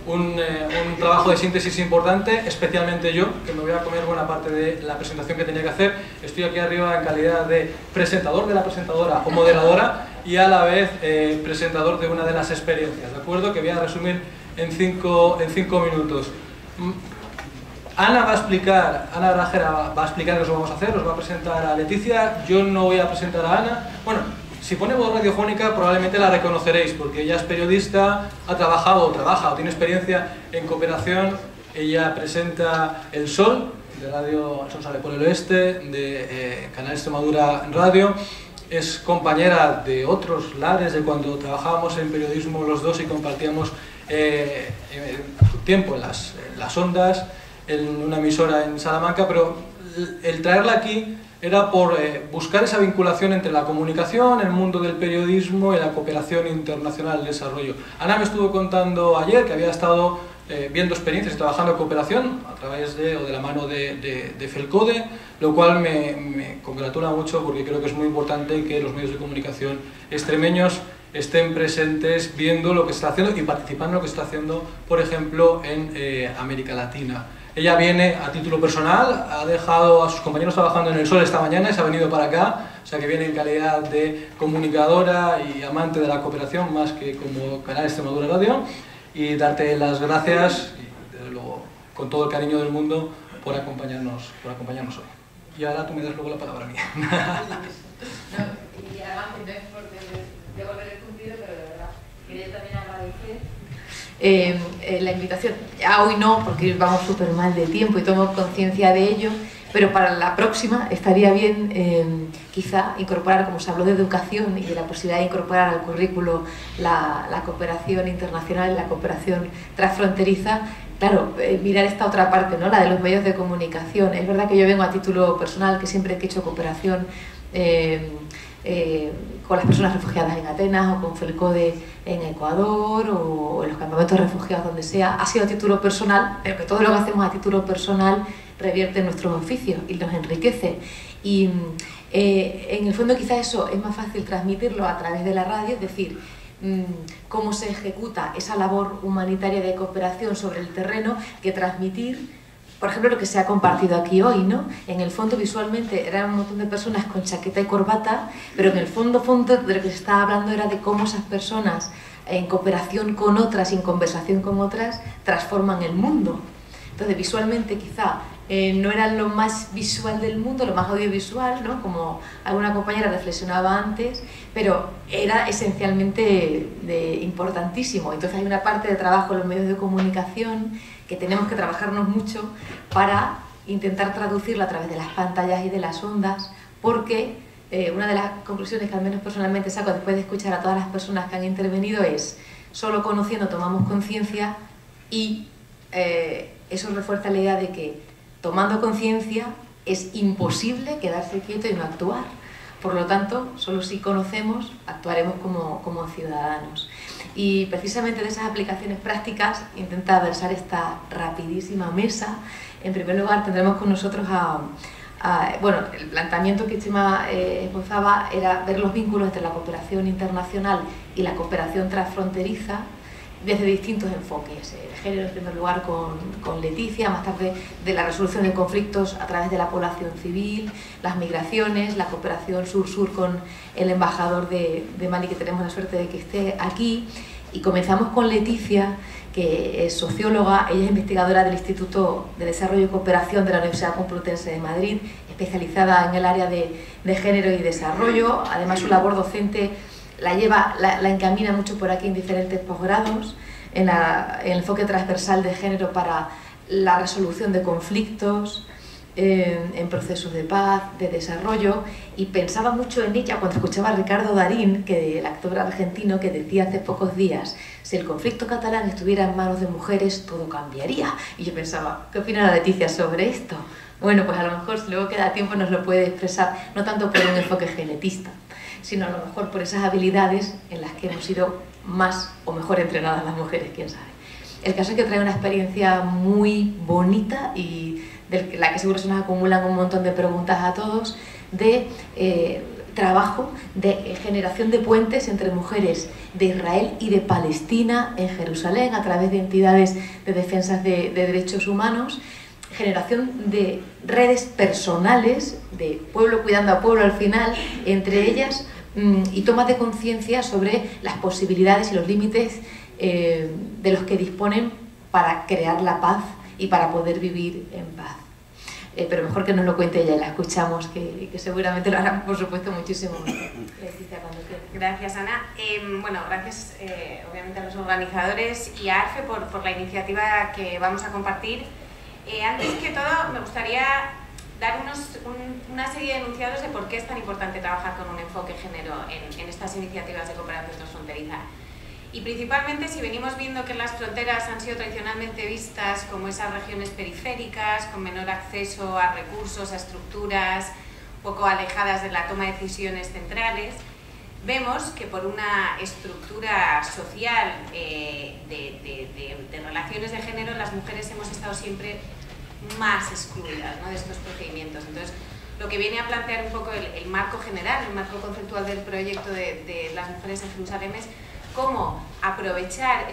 un trabajo de síntesis importante, especialmente yo, que me voy a comer buena parte de la presentación que tenía que hacer. Estoy aquí arriba en calidad de presentador de la presentadora o moderadora y a la vez presentador de una de las experiencias, ¿de acuerdo? Que voy a resumir en cinco minutos. Ana Grajera va a explicar qué os vamos a hacer, os va a presentar a Leticia, yo no voy a presentar a Ana. Bueno, si pone voz radiofónica probablemente la reconoceréis porque ella es periodista, ha trabajado o trabaja o tiene experiencia en cooperación. Ella presenta El Sol, de Radio El Sol Sale por el Oeste, de Canal Extremadura Radio. Es compañera de otros lares de cuando trabajábamos en periodismo los dos y compartíamos tiempo en las ondas, en una emisora en Salamanca, pero el traerla aquí era por buscar esa vinculación entre la comunicación, el mundo del periodismo y la cooperación internacional de desarrollo. Ana me estuvo contando ayer que había estado viendo experiencias y trabajando en cooperación a través de la mano de Felcode, lo cual me congratula mucho porque creo que es muy importante que los medios de comunicación extremeños estén presentes viendo lo que se está haciendo y participando en lo que se está haciendo, por ejemplo, en América Latina. Ella viene a título personal, ha dejado a sus compañeros trabajando en El Sol esta mañana y se ha venido para acá, o sea que viene en calidad de comunicadora y amante de la cooperación más que como Canal Extremadura Radio, y darte las gracias, y desde luego, con todo el cariño del mundo, por acompañarnos hoy. Y ahora tú me das luego la palabra a mí. No, y además no es por devolver el cumplido, pero de verdad, quería también agradecer la invitación. Ya hoy no, porque vamos súper mal de tiempo y tomo conciencia de ello, pero para la próxima estaría bien quizá incorporar, como se habló de educación y de la posibilidad de incorporar al currículo la cooperación internacional, la cooperación transfronteriza. Claro, mirar esta otra parte, ¿no? La de los medios de comunicación. Es verdad que yo vengo a título personal, que siempre he hecho cooperación con las personas refugiadas en Atenas o con Felcode en Ecuador o en los campamentos de refugiados donde sea, ha sido a título personal, pero que todo lo que hacemos a título personal revierte en nuestros oficios y los enriquece. Y en el fondo quizá eso es más fácil transmitirlo a través de la radio, es decir, cómo se ejecuta esa labor humanitaria de cooperación sobre el terreno, que transmitir, por ejemplo, lo que se ha compartido aquí hoy, ¿no? En el fondo, visualmente, eran un montón de personas con chaqueta y corbata, pero en el fondo de lo que se estaba hablando era de cómo esas personas, en cooperación con otras y en conversación con otras, transforman el mundo. Entonces, visualmente, quizá no era lo más visual del mundo, lo más audiovisual, ¿no? Como alguna compañera reflexionaba antes, pero era esencialmente importantísimo. Entonces, hay una parte de trabajo en los medios de comunicación que tenemos que trabajarnos mucho para intentar traducirlo a través de las pantallas y de las ondas, porque una de las conclusiones que al menos personalmente saco después de escuchar a todas las personas que han intervenido es: solo conociendo tomamos conciencia, y eso refuerza la idea de que tomando conciencia es imposible quedarse quieto y no actuar. Por lo tanto, solo si conocemos actuaremos como ciudadanos. Y precisamente de esas aplicaciones prácticas intenta versar esta rapidísima mesa. En primer lugar, tendremos con nosotros bueno, el planteamiento que Chema esbozaba era ver los vínculos entre la cooperación internacional y la cooperación transfronteriza desde distintos enfoques. El género, en primer lugar, con Leticia, más tarde de la resolución de conflictos a través de la población civil, las migraciones, la cooperación sur-sur con el embajador de Mali, que tenemos la suerte de que esté aquí. Y comenzamos con Leticia, que es socióloga. Ella es investigadora del Instituto de Desarrollo y Cooperación de la Universidad Complutense de Madrid, especializada en el área de género y desarrollo. Además, su labor docente la encamina mucho por aquí en diferentes posgrados, en el enfoque transversal de género para la resolución de conflictos, en procesos de paz, de desarrollo. Y pensaba mucho en ella cuando escuchaba a Ricardo Darín, el actor argentino, que decía hace pocos días: si el conflicto catalán estuviera en manos de mujeres, todo cambiaría. Y yo pensaba, ¿qué opina Leticia sobre esto? Bueno, pues a lo mejor, si luego queda tiempo, nos lo puede expresar, no tanto por un enfoque genetista, sino a lo mejor por esas habilidades en las que hemos sido más o mejor entrenadas las mujeres, quién sabe. El caso es que trae una experiencia muy bonita y de la que seguro se nos acumulan un montón de preguntas a todos, de trabajo de generación de puentes entre mujeres de Israel y de Palestina en Jerusalén a través de entidades de defensa de derechos humanos, generación de redes personales, de pueblo cuidando a pueblo al final, entre ellas, y toma de conciencia sobre las posibilidades y los límites de los que disponen para crear la paz y para poder vivir en paz. Pero mejor que nos lo cuente ella, la escuchamos, que seguramente lo harán, por supuesto, muchísimo mejor. Leticia, cuando quieras. Gracias, Ana. Bueno, gracias obviamente a los organizadores y a ARFE por la iniciativa que vamos a compartir. Antes que todo, me gustaría dar una serie de enunciados de por qué es tan importante trabajar con un enfoque género en estas iniciativas de cooperación transfronteriza. Y principalmente si venimos viendo que las fronteras han sido tradicionalmente vistas como esas regiones periféricas, con menor acceso a recursos, a estructuras, un poco alejadas de la toma de decisiones centrales, vemos que por una estructura social de relaciones de género, las mujeres hemos estado siempre más excluidas, ¿no?, de estos procedimientos. Entonces, lo que viene a plantear un poco el marco general, el marco conceptual del proyecto de las mujeres en Jerusalén es cómo aprovechar,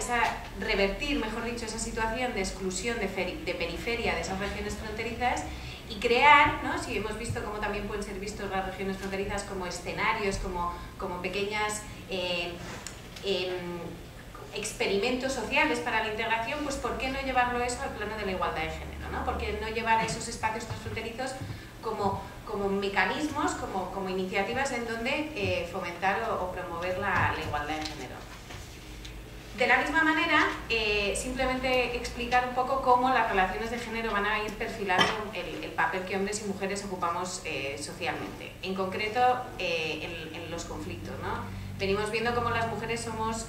revertir, mejor dicho, esa situación de exclusión, de periferia de esas regiones fronterizas y crear, ¿no?, si hemos visto cómo también pueden ser vistos las regiones fronterizas como escenarios, como pequeñas experimentos sociales para la integración, pues ¿por qué no llevarlo eso al plano de la igualdad de género, ¿no? ¿Por qué no llevar a esos espacios transfronterizos como mecanismos, como iniciativas en donde fomentar o promover la igualdad de género? De la misma manera, simplemente explicar un poco cómo las relaciones de género van a ir perfilando el papel que hombres y mujeres ocupamos socialmente. En concreto, en los conflictos, ¿no? Venimos viendo cómo las mujeres somos,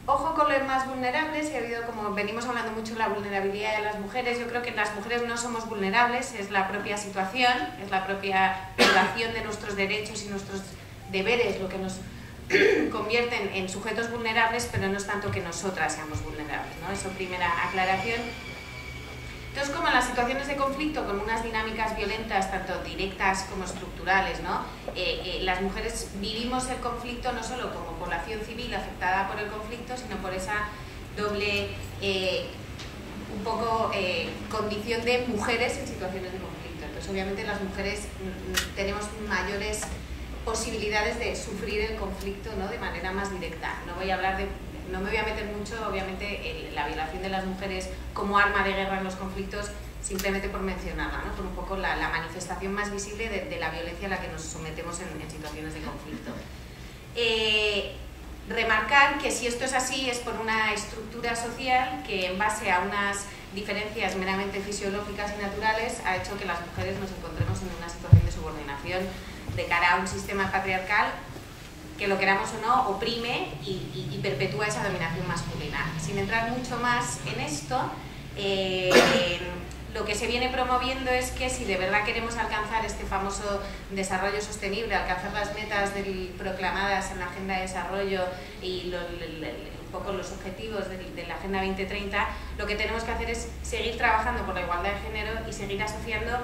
ojo con los más vulnerables, y ha habido, como venimos hablando mucho de la vulnerabilidad de las mujeres, yo creo que las mujeres no somos vulnerables, es la propia situación, es la propia violación de nuestros derechos y nuestros deberes lo que nos convierten en sujetos vulnerables, pero no es tanto que nosotras seamos vulnerables, ¿no? Eso, primera aclaración. Entonces, como en las situaciones de conflicto, con unas dinámicas violentas, tanto directas como estructurales, ¿no?, las mujeres vivimos el conflicto no solo como población civil afectada por el conflicto, sino por esa doble, un poco, condición de mujeres en situaciones de conflicto. Entonces, obviamente, las mujeres tenemos mayores posibilidades de sufrir el conflicto, ¿no?, de manera más directa. No me voy a meter mucho, obviamente, en la violación de las mujeres como arma de guerra en los conflictos, simplemente por mencionarla, ¿no?, por un poco la manifestación más visible de la violencia a la que nos sometemos en situaciones de conflicto. Remarcar que si esto es así es por una estructura social que, en base a unas diferencias meramente fisiológicas y naturales, ha hecho que las mujeres nos encontremos en una situación de subordinación de cara a un sistema patriarcal que, lo queramos o no, oprime y perpetúa esa dominación masculina. Sin entrar mucho más en esto, lo que se viene promoviendo es que si de verdad queremos alcanzar este famoso desarrollo sostenible, alcanzar las metas proclamadas en la Agenda de Desarrollo y un poco los objetivos de la Agenda 2030, lo que tenemos que hacer es seguir trabajando por la igualdad de género y seguir asociando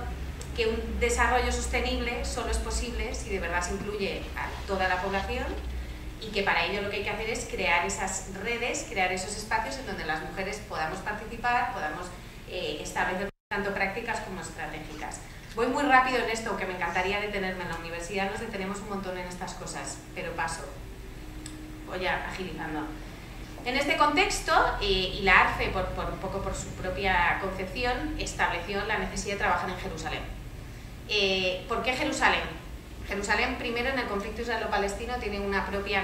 que un desarrollo sostenible solo es posible si de verdad se incluye a toda la población, y que para ello lo que hay que hacer es crear esas redes, crear esos espacios en donde las mujeres podamos participar, podamos establecer tanto prácticas como estratégicas. Voy muy rápido en esto, aunque me encantaría detenerme. En la universidad nos detenemos un montón en estas cosas, pero paso. Voy agilizando. En este contexto, y la ARFE, un poco por su propia concepción, estableció la necesidad de trabajar en Jerusalén. ¿Por qué Jerusalén? Jerusalén, primero, en el conflicto israelo-palestino tiene una propia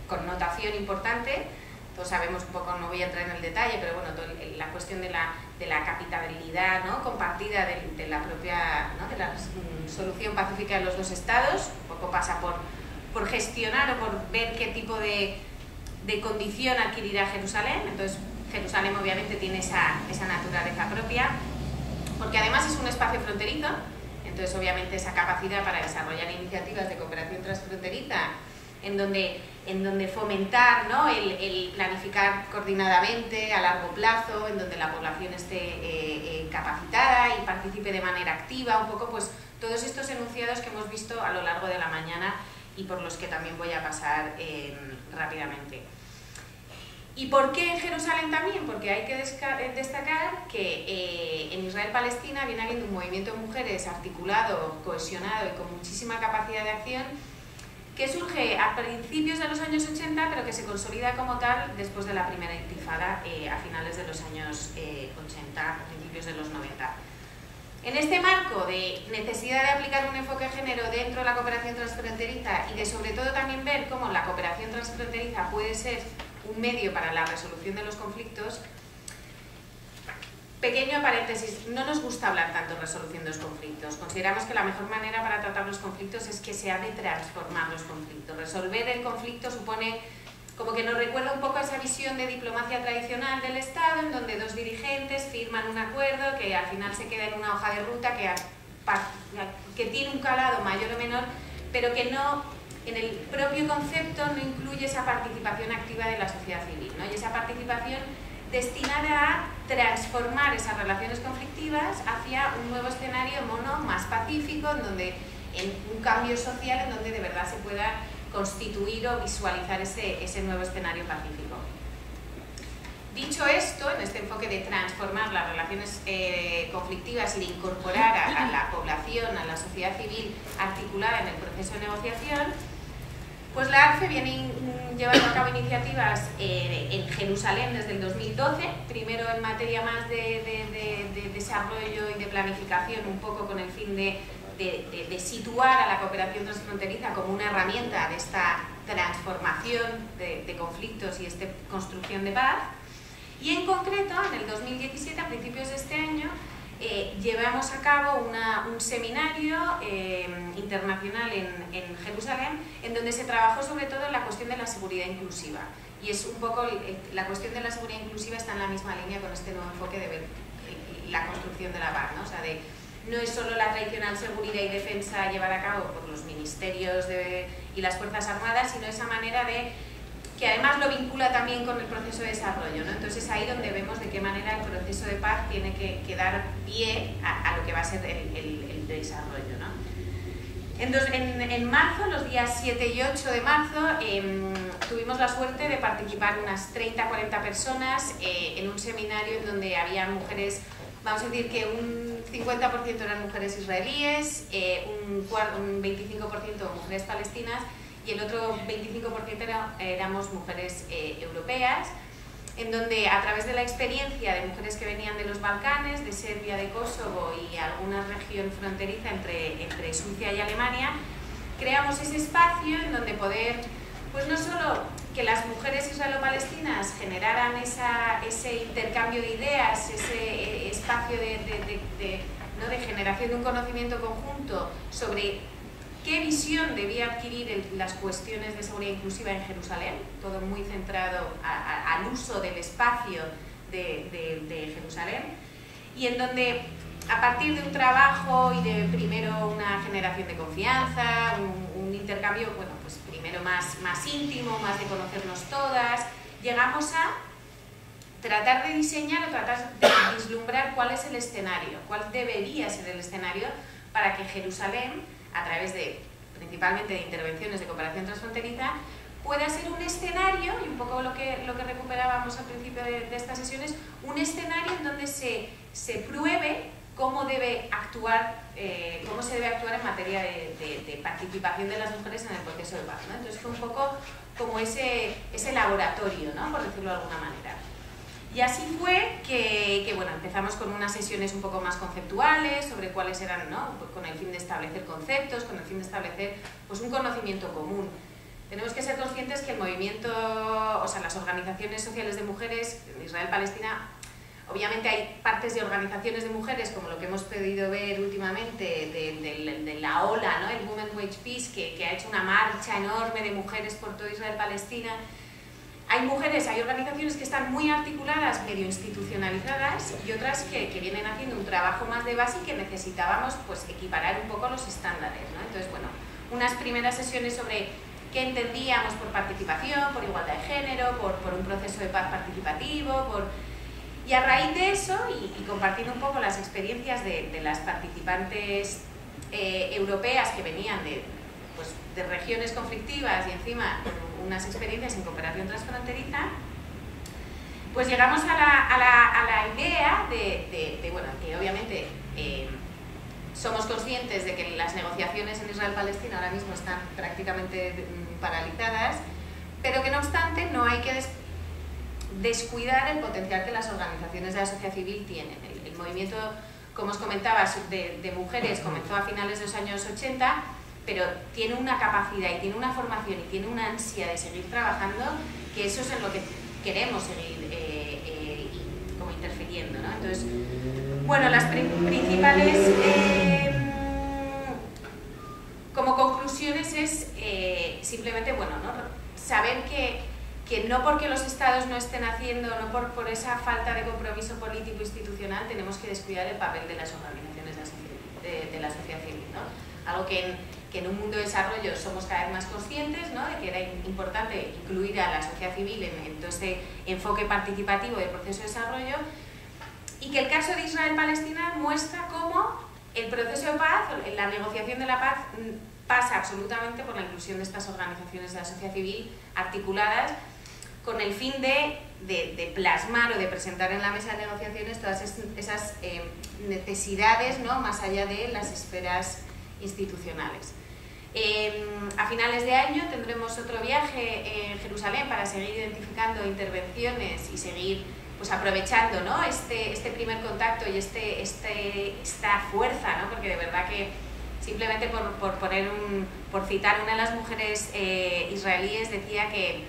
connotación importante. Todos sabemos un poco, no voy a entrar en el detalle, pero bueno, la cuestión de la capitalidad, ¿no?, compartida de la propia, ¿no?, de la solución pacífica de los dos estados. Un poco pasa por gestionar o por ver qué tipo de condición adquirirá Jerusalén. Entonces, Jerusalén obviamente tiene esa naturaleza propia, porque además es un espacio fronterizo. Entonces, obviamente, esa capacidad para desarrollar iniciativas de cooperación transfronteriza, en donde en donde fomentar, ¿no?, el planificar coordinadamente a largo plazo, en donde la población esté capacitada y participe de manera activa, un poco pues todos estos enunciados que hemos visto a lo largo de la mañana y por los que también voy a pasar rápidamente. ¿Y por qué en Jerusalén también? Porque hay que destacar que en Israel-Palestina viene habiendo un movimiento de mujeres articulado, cohesionado y con muchísima capacidad de acción, que surge a principios de los años 80, pero que se consolida como tal después de la primera intifada a finales de los años 80, principios de los 90. En este marco de necesidad de aplicar un enfoque de género dentro de la cooperación transfronteriza y de sobre todo también ver cómo la cooperación transfronteriza puede ser un medio para la resolución de los conflictos, pequeño paréntesis, no nos gusta hablar tanto de resolución de los conflictos. Consideramos que la mejor manera para tratar los conflictos es que se ha de transformar los conflictos. Resolver el conflicto supone, como que nos recuerda un poco a esa visión de diplomacia tradicional del Estado, en donde dos dirigentes firman un acuerdo que al final se queda en una hoja de ruta que tiene un calado mayor o menor, pero que no, en el propio concepto no incluye esa participación activa de la sociedad civil, ¿no? Y esa participación destinada a transformar esas relaciones conflictivas hacia un nuevo escenario más pacífico, en un cambio social en donde de verdad se pueda constituir o visualizar ese nuevo escenario pacífico. Dicho esto, en este enfoque de transformar las relaciones conflictivas y de incorporar a la población, a la sociedad civil articulada en el proceso de negociación, pues la ARCE viene llevando a cabo iniciativas en Jerusalén desde el 2012, primero en materia más de desarrollo y de planificación, un poco con el fin de situar a la cooperación transfronteriza como una herramienta de esta transformación de conflictos y esta construcción de paz. Y en concreto, en el 2017, a principios de este año, llevamos a cabo un seminario internacional en Jerusalén, en donde se trabajó sobre todo en la cuestión de la seguridad inclusiva. Y es un poco, la cuestión de la seguridad inclusiva está en la misma línea con este nuevo enfoque de ver la construcción de la paz, ¿no? O sea, no es solo la tradicional seguridad y defensa llevada a cabo por los ministerios y las Fuerzas Armadas, sino esa manera que además lo vincula también con el proceso de desarrollo, ¿no? Entonces ahí donde vemos de qué manera el proceso de paz tiene que dar pie a lo que va a ser el desarrollo, ¿no? En marzo, los días 7 y 8 de marzo, tuvimos la suerte de participar unas 30-40 personas en un seminario en donde había mujeres, vamos a decir que un 50% eran mujeres israelíes, un 25% mujeres palestinas, y el otro 25% éramos mujeres europeas, en donde a través de la experiencia de mujeres que venían de los Balcanes, de Serbia, de Kosovo y alguna región fronteriza entre Suiza y Alemania, creamos ese espacio en donde poder, pues no solo que las mujeres israelo-palestinas generaran ese intercambio de ideas, ese espacio de generación de un conocimiento conjunto sobre qué visión debía adquirir las cuestiones de seguridad inclusiva en Jerusalén, todo muy centrado al uso del espacio de Jerusalén, y en donde a partir de un trabajo y de primero una generación de confianza, un intercambio, bueno, pues primero más íntimo, más de conocernos todas, llegamos a tratar de diseñar o tratar de vislumbrar cuál es el escenario, cuál debería ser el escenario para que Jerusalén, a través principalmente de intervenciones de cooperación transfronteriza, pueda ser un escenario, y un poco lo que recuperábamos al principio de estas sesiones, un escenario en donde se pruebe cómo se debe actuar en materia de participación de las mujeres en el proceso de paz, ¿no? Entonces fue un poco como ese laboratorio, ¿no?, por decirlo de alguna manera. Y así fue que bueno, empezamos con unas sesiones un poco más conceptuales sobre cuáles eran, ¿no?, con el fin de establecer conceptos, con el fin de establecer pues un conocimiento común. Tenemos que ser conscientes que el movimiento, o sea, las organizaciones sociales de mujeres en Israel-Palestina, obviamente hay partes de organizaciones de mujeres, como lo que hemos podido ver últimamente de la OLA, ¿no?, el Women Wage Peace, que ha hecho una marcha enorme de mujeres por todo Israel-Palestina. Hay organizaciones que están muy articuladas, medio institucionalizadas, y otras que vienen haciendo un trabajo más de base y que necesitábamos pues equiparar un poco los estándares, ¿no? Entonces, bueno, unas primeras sesiones sobre qué entendíamos por participación, por igualdad de género, por un proceso de paz participativo, y a raíz de eso, y compartiendo un poco las experiencias de las participantes europeas que venían de regiones conflictivas y encima con unas experiencias en cooperación transfronteriza, pues llegamos a la idea bueno, que obviamente somos conscientes de que las negociaciones en Israel-Palestina ahora mismo están prácticamente paralizadas, pero que no obstante no hay que descuidar el potencial que las organizaciones de la sociedad civil tienen. El movimiento, como os comentaba, de mujeres comenzó a finales de los años 80, pero tiene una capacidad y tiene una formación y tiene una ansia de seguir trabajando, que eso es en lo que queremos seguir como interfiriendo, ¿no? Entonces, bueno, las principales como conclusiones es simplemente, bueno, ¿no? Saber que no porque los estados no estén haciendo, no por esa falta de compromiso político institucional, tenemos que descuidar el papel de las organizaciones de la sociedad civil, ¿no? Algo que en un mundo de desarrollo somos cada vez más conscientes, ¿no? De que era importante incluir a la sociedad civil en todo este enfoque participativo del proceso de desarrollo, y que el caso de Israel-Palestina muestra cómo el proceso de paz, la negociación de la paz, pasa absolutamente por la inclusión de estas organizaciones de la sociedad civil articuladas con el fin de plasmar o de presentar en la mesa de negociaciones todas esas necesidades, ¿no? Más allá de las esferas institucionales. A finales de año tendremos otro viaje en Jerusalén para seguir identificando intervenciones y seguir pues aprovechando, ¿no? este primer contacto y esta fuerza, ¿no? Porque de verdad que simplemente por citar una de las mujeres israelíes decía que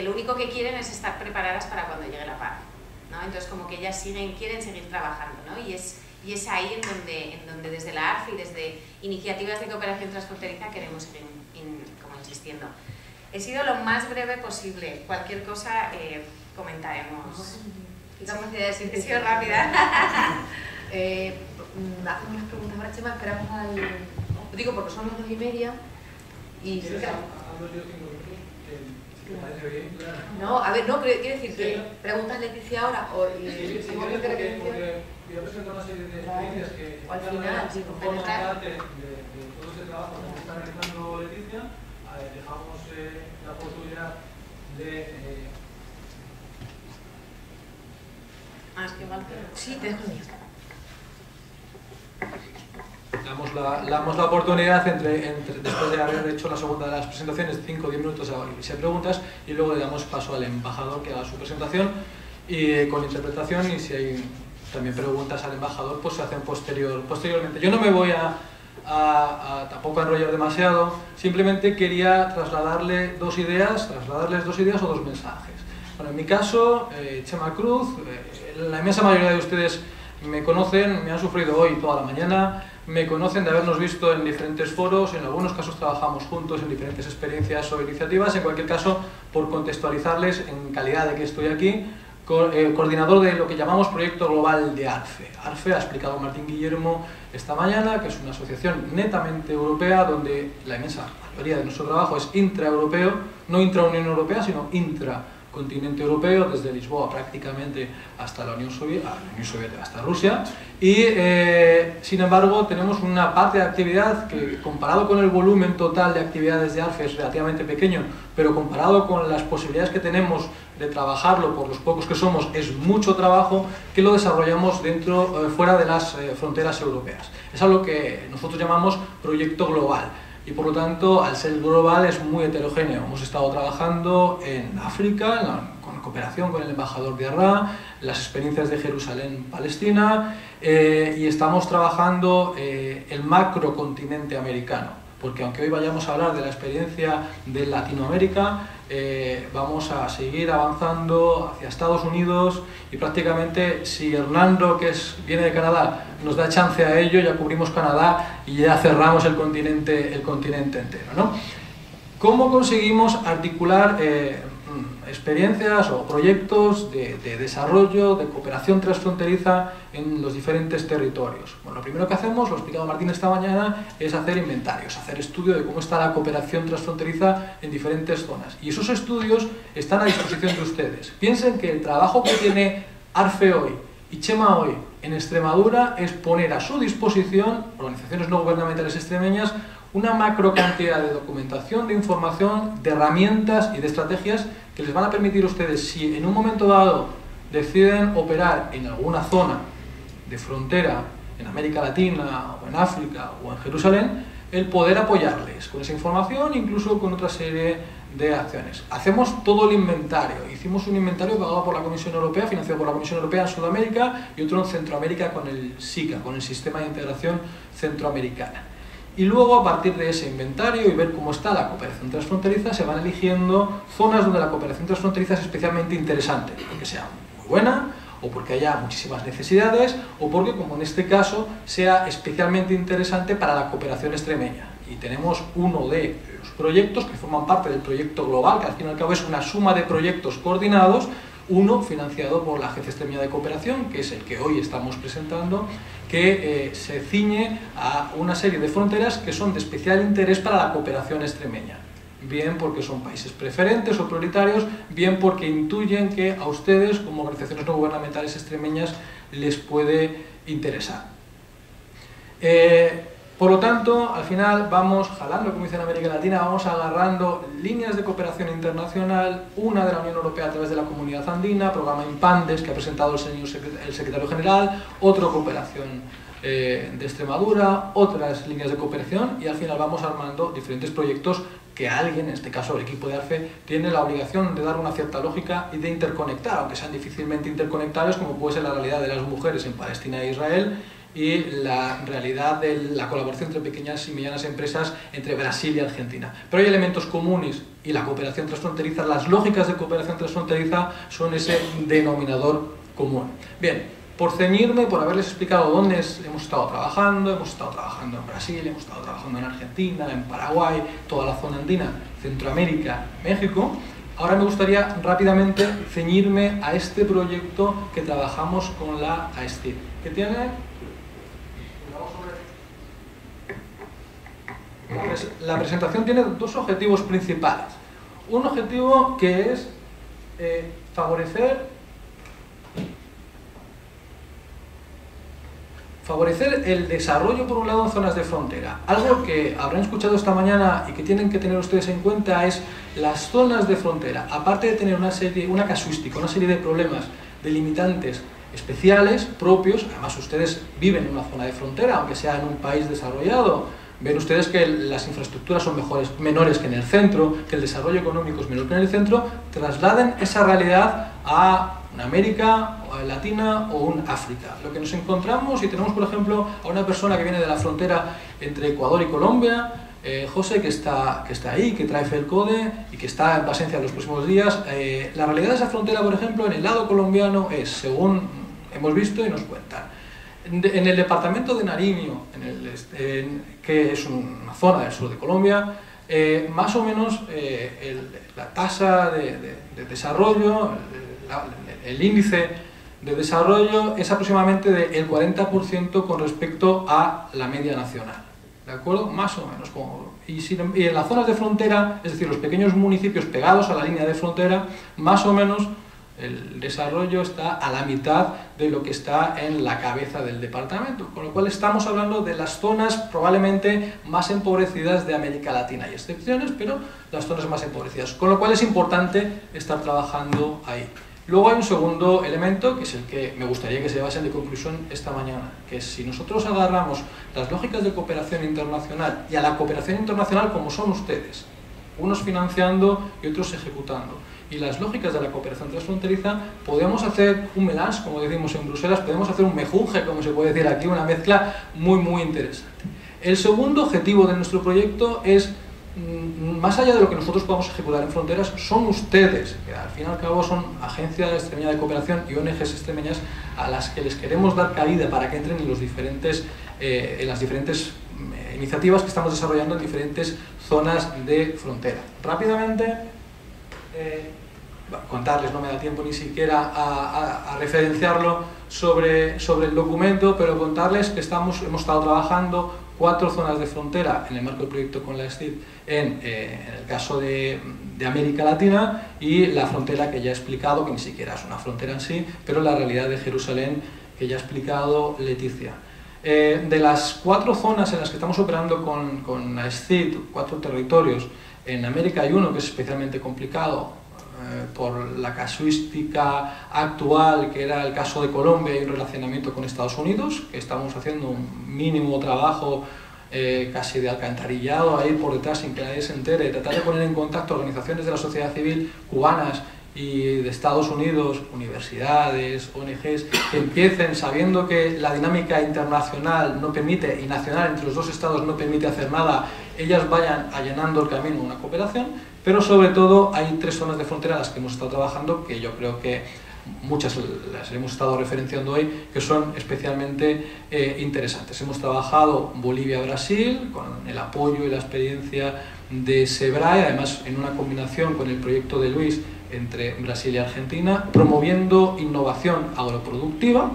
lo único que quieren es estar preparadas para cuando llegue la paz, ¿no? Entonces como que ellas quieren seguir trabajando, ¿no? Y es ahí en donde desde la ARF y desde iniciativas de cooperación transfronteriza queremos seguir como insistiendo. He sido lo más breve posible, cualquier cosa comentaremos. He sido rápida. Hacemos las preguntas ahora, Chema, esperamos digo porque son las 2:30 y... No, a ver, no, quiero decir que preguntas Leticia ahora o... Voy a presentar una serie de experiencias que al final, forman parte de todo este trabajo que está realizando Leticia. Dejamos la oportunidad de... Es que igual que... Sí, te dejo el mío. Damos la oportunidad, después de haber hecho la segunda de las presentaciones, 5 o 10 minutos a preguntas, y luego le damos paso al embajador que haga su presentación y con interpretación, y si hay también preguntas al embajador, pues se hacen posteriormente. Yo no me voy tampoco a enrollar demasiado, simplemente quería trasladarles dos ideas o dos mensajes. Bueno, en mi caso, Chema Cruz, la inmensa mayoría de ustedes me conocen, me han sufrido hoy toda la mañana, me conocen de habernos visto en diferentes foros, en algunos casos trabajamos juntos en diferentes experiencias o iniciativas. En cualquier caso, por contextualizarles, en calidad de que estoy aquí, coordinador de lo que llamamos Proyecto Global de ARFE. ARFE, ha explicado Martín Guillermo esta mañana, que es una asociación netamente europea, donde la inmensa mayoría de nuestro trabajo es intraeuropeo, no intra-Unión Europea, sino intracontinente europeo, desde Lisboa prácticamente hasta la Unión Soviética, hasta Rusia, y sin embargo tenemos una parte de actividad que, comparado con el volumen total de actividades de ARFE, es relativamente pequeño, pero comparado con las posibilidades que tenemos de trabajarlo por los pocos que somos, es mucho trabajo que lo desarrollamos fuera de las fronteras europeas. Es algo que nosotros llamamos proyecto global. Y por lo tanto, al ser global, es muy heterogéneo. Hemos estado trabajando en África, con cooperación con el embajador de Arra, las experiencias de Jerusalén, Palestina, y estamos trabajando el macrocontinente americano, porque aunque hoy vayamos a hablar de la experiencia de Latinoamérica, vamos a seguir avanzando hacia Estados Unidos, y prácticamente si Hernando, que viene de Canadá, nos da chance a ello, ya cubrimos Canadá y ya cerramos el continente entero, ¿no? ¿Cómo conseguimos articular experiencias o proyectos de desarrollo, de cooperación transfronteriza en los diferentes territorios. Bueno, lo primero que hacemos, lo ha explicado Martín esta mañana, es hacer inventarios, hacer estudio de cómo está la cooperación transfronteriza en diferentes zonas. Y esos estudios están a disposición de ustedes. Piensen que el trabajo que tiene ARFE hoy y Chema hoy en Extremadura es poner a su disposición, organizaciones no gubernamentales extremeñas, una macro cantidad de documentación, de información, de herramientas y de estrategias que les van a permitir a ustedes, si en un momento dado deciden operar en alguna zona de frontera, en América Latina, o en África, o en Jerusalén, el poder apoyarles con esa información, incluso con otra serie de acciones. Hacemos todo el inventario. Hicimos un inventario pagado por la Comisión Europea, financiado por la Comisión Europea en Sudamérica, y otro en Centroamérica con el SICA, con el Sistema de Integración Centroamericana. Y luego, a partir de ese inventario y ver cómo está la cooperación transfronteriza, se van eligiendo zonas donde la cooperación transfronteriza es especialmente interesante, porque sea muy buena, o porque haya muchísimas necesidades, o porque, como en este caso, sea especialmente interesante para la cooperación extremeña. Y tenemos uno de los proyectos que forman parte del proyecto global, que al fin y al cabo es una suma de proyectos coordinados, uno financiado por la Agencia Extremeña de Cooperación, que es el que hoy estamos presentando, que se ciñe a una serie de fronteras que son de especial interés para la cooperación extremeña. Bien porque son países preferentes o prioritarios, bien porque intuyen que a ustedes, como organizaciones no gubernamentales extremeñas, les puede interesar. Por lo tanto, al final vamos jalando, como dice en América Latina, vamos agarrando líneas de cooperación internacional, una de la Unión Europea a través de la Comunidad Andina, programa IMPANDES que ha presentado el secretario general, otra cooperación de Extremadura, otras líneas de cooperación, y al final vamos armando diferentes proyectos que alguien, en este caso el equipo de ARFE, tiene la obligación de dar una cierta lógica y de interconectar, aunque sean difícilmente interconectables, como puede ser la realidad de las mujeres en Palestina e Israel, y la realidad de la colaboración entre pequeñas y medianas empresas entre Brasil y Argentina. Pero hay elementos comunes y la cooperación transfronteriza, las lógicas de cooperación transfronteriza son ese denominador común. Bien, por ceñirme, por haberles explicado dónde hemos estado trabajando en Brasil, hemos estado trabajando en Argentina, en Paraguay, toda la zona andina, Centroamérica, México. Ahora me gustaría rápidamente ceñirme a este proyecto que trabajamos con la AESTIR, que tiene... La presentación tiene dos objetivos principales. Un objetivo que es favorecer el desarrollo, por un lado, en zonas de frontera. Algo que habrán escuchado esta mañana y que tienen que tener ustedes en cuenta es las zonas de frontera. Aparte de tener una casuística, una serie de problemas delimitantes especiales, propios, además ustedes viven en una zona de frontera, aunque sea en un país desarrollado. Ven ustedes que las infraestructuras son menores que en el centro, que el desarrollo económico es menor que en el centro. Trasladen esa realidad a una América Latina o un África. Lo que nos encontramos, y tenemos por ejemplo a una persona que viene de la frontera entre Ecuador y Colombia, José, que está ahí, que trae FELCODE y que está en Plasencia en los próximos días. La realidad de esa frontera, por ejemplo, en el lado colombiano es, según hemos visto y nos cuentan, en el departamento de Nariño, que es una zona del sur de Colombia, más o menos la tasa de desarrollo, el índice de desarrollo es aproximadamente del 40% con respecto a la media nacional. ¿De acuerdo? Más o menos. Y en las zonas de frontera, es decir, los pequeños municipios pegados a la línea de frontera, más o menos el desarrollo está a la mitad de lo que está en la cabeza del departamento, con lo cual estamos hablando de las zonas probablemente más empobrecidas de América Latina. Hay excepciones, pero las zonas más empobrecidas, con lo cual es importante estar trabajando ahí. Luego hay un segundo elemento, que es el que me gustaría que se llevasen de conclusión esta mañana, que es si nosotros agarramos las lógicas de cooperación internacional y a la cooperación internacional como son ustedes, unos financiando y otros ejecutando, y las lógicas de la cooperación transfronteriza, podemos hacer un melange, como decimos en Bruselas, podemos hacer un mejunje, como se puede decir aquí, una mezcla muy interesante. El segundo objetivo de nuestro proyecto es, más allá de lo que nosotros podamos ejecutar en fronteras, son ustedes, que al fin y al cabo son agencias extremeñas de cooperación y ONGs extremeñas a las que les queremos dar cabida para que entren en las diferentes iniciativas que estamos desarrollando en diferentes zonas de frontera. Rápidamente, contarles, no me da tiempo ni siquiera a referenciarlo sobre el documento, pero contarles que hemos estado trabajando 4 zonas de frontera en el marco del proyecto con la SCID en el caso de América Latina, y la frontera que ya he explicado, que ni siquiera es una frontera en sí, pero la realidad de Jerusalén que ya ha explicado Leticia. De las 4 zonas en las que estamos operando con la SCID, 4 territorios, en América hay uno que es especialmente complicado por la casuística actual, que era el caso de Colombia y un relacionamiento con Estados Unidos, que estamos haciendo un mínimo trabajo casi de alcantarillado ahí por detrás sin que nadie se entere, tratar de poner en contacto organizaciones de la sociedad civil cubanas y de Estados Unidos, universidades, ONGs, que empiecen sabiendo que la dinámica internacional no permite, y nacional entre los 2 estados no permite hacer nada, ellas vayan allanando el camino a una cooperación, pero sobre todo hay 3 zonas de frontera en las que hemos estado trabajando, que yo creo que muchas las hemos estado referenciando hoy, que son especialmente interesantes. Hemos trabajado Bolivia-Brasil con el apoyo y la experiencia de SEBRAE, además en una combinación con el proyecto de Luis entre Brasil y Argentina, promoviendo innovación agroproductiva.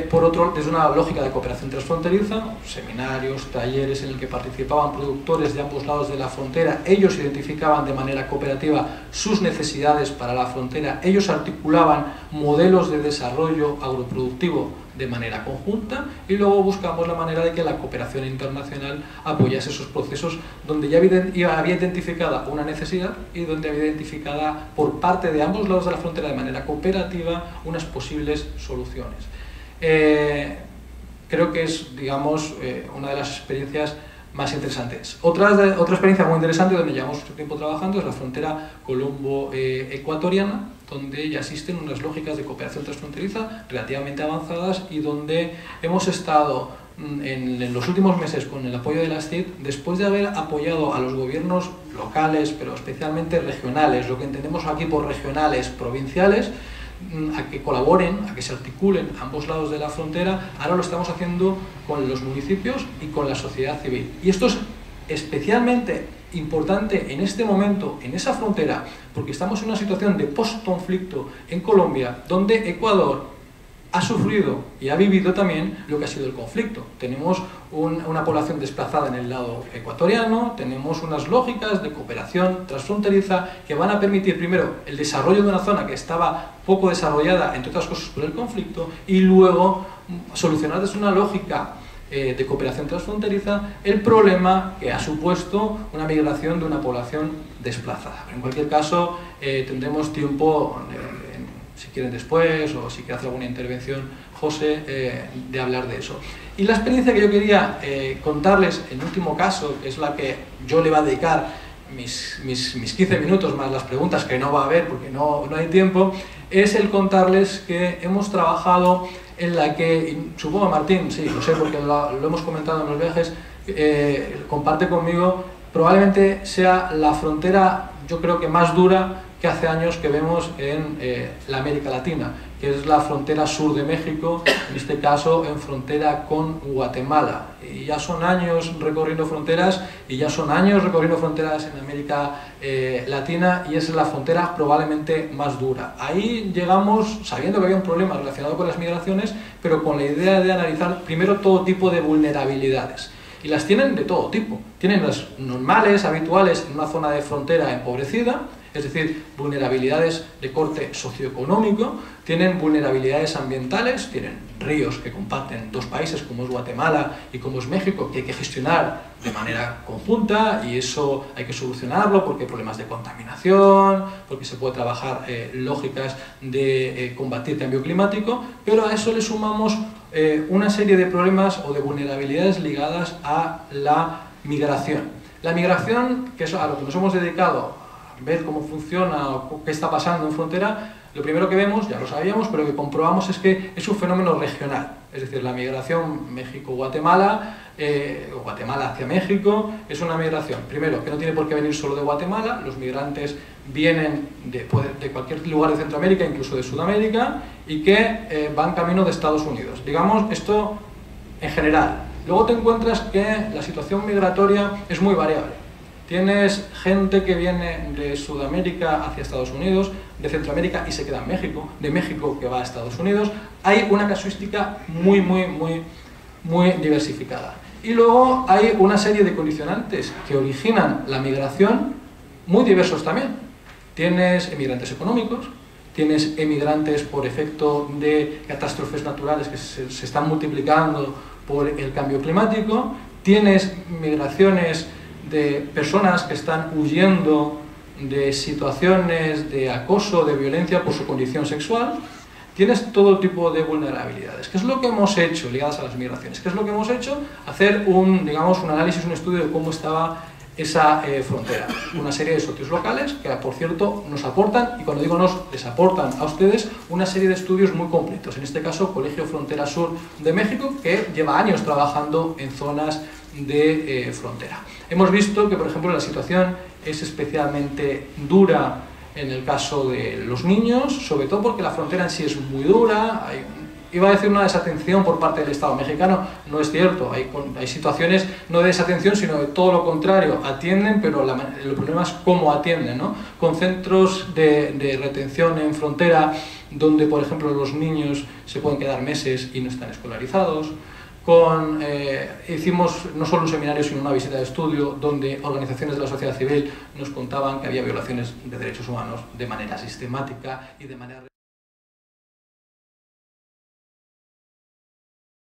Por otro, desde una lógica de cooperación transfronteriza, seminarios, talleres en el que participaban productores de ambos lados de la frontera, ellos identificaban de manera cooperativa sus necesidades para la frontera, ellos articulaban modelos de desarrollo agroproductivo de manera conjunta, y luego buscamos la manera de que la cooperación internacional apoyase esos procesos donde ya había identificada una necesidad y donde había identificada por parte de ambos lados de la frontera de manera cooperativa unas posibles soluciones. Creo que es, digamos, una de las experiencias más interesantes. Otra experiencia muy interesante donde llevamos mucho tiempo trabajando es la frontera colombo-ecuatoriana, donde ya existen unas lógicas de cooperación transfronteriza relativamente avanzadas y donde hemos estado en los últimos meses con el apoyo de la SCID, después de haber apoyado a los gobiernos locales, pero especialmente regionales, lo que entendemos aquí por regionales, provinciales, a que colaboren, a que se articulen a ambos lados de la frontera. Ahora lo estamos haciendo con los municipios y con la sociedad civil. Y esto es especialmente importante en este momento, en esa frontera, porque estamos en una situación de post-conflicto en Colombia, donde Ecuador ha sufrido y ha vivido también lo que ha sido el conflicto. Tenemos una población desplazada en el lado ecuatoriano, tenemos unas lógicas de cooperación transfronteriza que van a permitir primero el desarrollo de una zona que estaba poco desarrollada, entre otras cosas por el conflicto, y luego solucionar desde una lógica de cooperación transfronteriza el problema que ha supuesto una migración de una población desplazada. Pero en cualquier caso, tendremos tiempo, si quieren después, o si quiere hacer alguna intervención José, de hablar de eso. Y la experiencia que yo quería contarles, el último caso, que es la que yo le voy a dedicar mis 15 minutos más las preguntas, que no va a haber porque no hay tiempo, es el contarles que hemos trabajado en la que, supongo Martín, sí, lo sé porque lo hemos comentado en los viajes, comparte conmigo, probablemente sea la frontera, yo creo que más dura que hace años que vemos en la América Latina, que es la frontera sur de México, en este caso en frontera con Guatemala. Y ya son años recorriendo fronteras, en América Latina, y es la frontera probablemente más dura. Ahí llegamos sabiendo que había un problema relacionado con las migraciones, pero con la idea de analizar primero todo tipo de vulnerabilidades. Y las tienen de todo tipo. Tienen las normales, habituales, en una zona de frontera empobrecida, es decir, vulnerabilidades de corte socioeconómico, tienen vulnerabilidades ambientales, tienen ríos que comparten 2 países como es Guatemala y como es México, que hay que gestionar de manera conjunta, y eso hay que solucionarlo porque hay problemas de contaminación, porque se puede trabajar lógicas de combatir cambio climático, pero a eso le sumamos una serie de problemas o de vulnerabilidades ligadas a la migración. La migración, que es a lo que nos hemos dedicado, ver cómo funciona o qué está pasando en frontera, lo primero que vemos, ya lo sabíamos, pero que comprobamos es que es un fenómeno regional. Es decir, la migración México-Guatemala, o Guatemala hacia México, es una migración, primero, que no tiene por qué venir solo de Guatemala, los migrantes vienen de cualquier lugar de Centroamérica, incluso de Sudamérica, y que van camino de Estados Unidos. Digamos, esto en general. Luego te encuentras que la situación migratoria es muy variable. Tienes gente que viene de Sudamérica hacia Estados Unidos, de Centroamérica y se queda en México, de México que va a Estados Unidos. Hay una casuística muy diversificada. Y luego hay una serie de condicionantes que originan la migración muy diversos también. Tienes emigrantes económicos, tienes emigrantes por efecto de catástrofes naturales que se están multiplicando por el cambio climático, tienes migraciones de personas que están huyendo de situaciones de acoso, de violencia por su condición sexual. Tienes todo tipo de vulnerabilidades. ¿Qué es lo que hemos hecho ligadas a las migraciones? ¿Qué es lo que hemos hecho? Hacer un análisis, un estudio de cómo estaba esa frontera. Una serie de socios locales que, por cierto, nos aportan, y cuando digo nos, les aportan a ustedes una serie de estudios muy completos. En este caso, Colegio Frontera Sur de México, que lleva años trabajando en zonas de frontera. Hemos visto que, por ejemplo, la situación es especialmente dura en el caso de los niños, sobre todo porque la frontera en sí es muy dura. Iba a decir una desatención por parte del Estado mexicano, no es cierto, hay situaciones no de desatención, sino de todo lo contrario, atienden, pero el problema es cómo atienden, ¿no? Con centros de retención en frontera, donde, por ejemplo, los niños se pueden quedar meses y no están escolarizados. Hicimos no solo un seminario, sino una visita de estudio donde organizaciones de la sociedad civil nos contaban que había violaciones de derechos humanos de manera sistemática y de manera